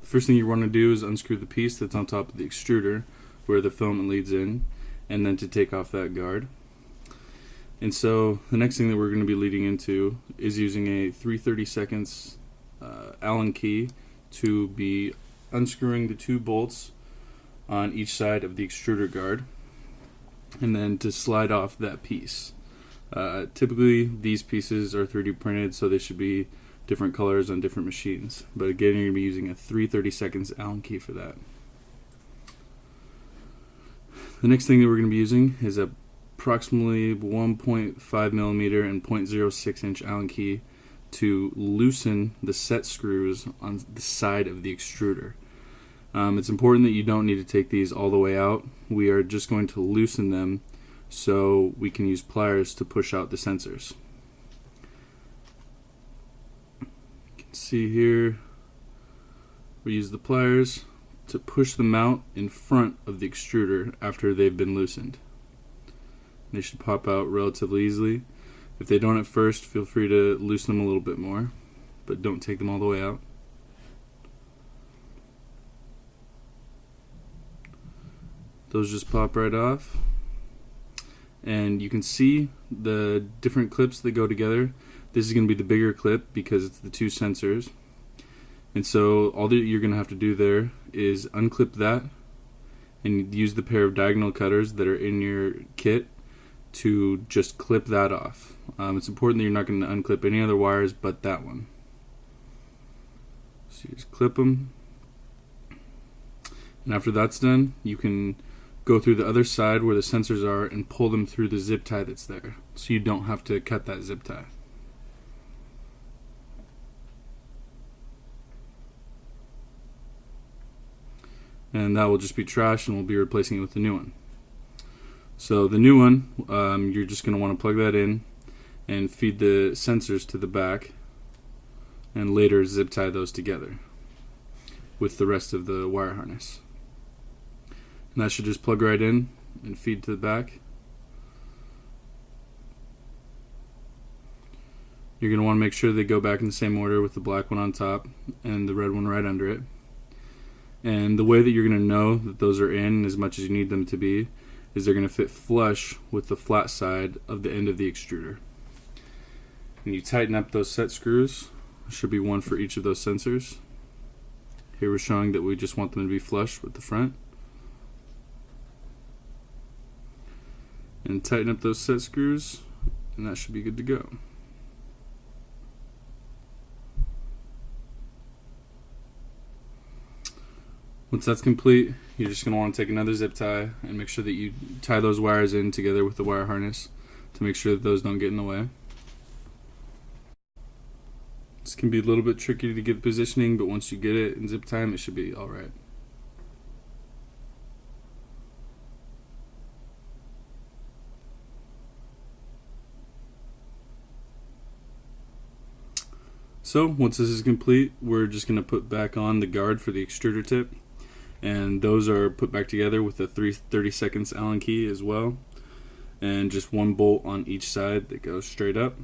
First thing you want to do is unscrew the piece that's on top of the extruder where the filament leads in, and then to take off that guard. And so the next thing that we're going to be leading into is using a 3/32 Allen key to be unscrewing the two bolts on each side of the extruder guard, and then to slide off that piece. Typically these pieces are 3D printed, so they should be different colors on different machines, but again you're going to be using a 3/32 Allen key for that. The next thing that we're going to be using is a approximately 1.5 millimeter and 0.06 inch Allen key to loosen the set screws on the side of the extruder. It's important that you don't need to take these all the way out. We are just going to loosen them so we can use pliers to push out the sensors. You can see here we use the pliers to push them out in front of the extruder after they've been loosened. They should pop out relatively easily. If they don't at first, feel free to loosen them a little bit more, but don't take them all the way out. Those just pop right off. And you can see the different clips that go together. This is going to be the bigger clip because it's the two sensors. And so all that you're going to have to do there is unclip that and use the pair of diagonal cutters that are in your kit to just clip that off. It's important that you're not going to unclip any other wires but that one. So you just clip them, and after that's done, you can go through the other side where the sensors are and pull them through the zip tie that's there, so you don't have to cut that zip tie. And that will just be trash, and we'll be replacing it with the new one. So the new one, you're just going to want to plug that in and feed the sensors to the back, and later zip tie those together with the rest of the wire harness. And that should just plug right in and feed to the back. You're going to want to make sure they go back in the same order, with the black one on top and the red one right under it. And the way that you're going to know that those are in as much as you need them to be is they're going to fit flush with the flat side of the end of the extruder. And you tighten up those set screws. There should be one for each of those sensors. Here we're showing that we just want them to be flush with the front. And tighten up those set screws, and that should be good to go. Once that's complete, you're just going to want to take another zip tie and make sure that you tie those wires in together with the wire harness to make sure that those don't get in the way. This can be a little bit tricky to get positioning, but once you get it in zip time, it should be alright. So once this is complete, we're just going to put back on the guard for the extruder tip, and those are put back together with a 3/32 Allen key as well, and just one bolt on each side that goes straight up.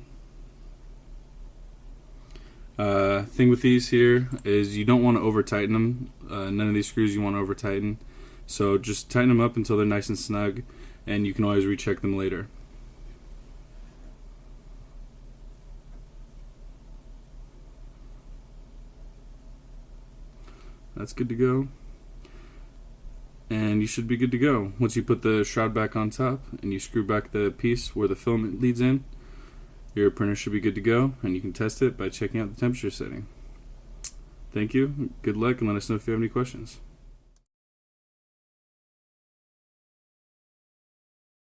Thing with these here is you don't want to over tighten them. None of these screws you want to over tighten, so just tighten them up until they're nice and snug, and you can always recheck them later. That's good to go, and you should be good to go. Once you put the shroud back on top and you screw back the piece where the filament leads in, your printer should be good to go, and you can test it by checking out the temperature setting. Thank you, good luck, and let us know if you have any questions.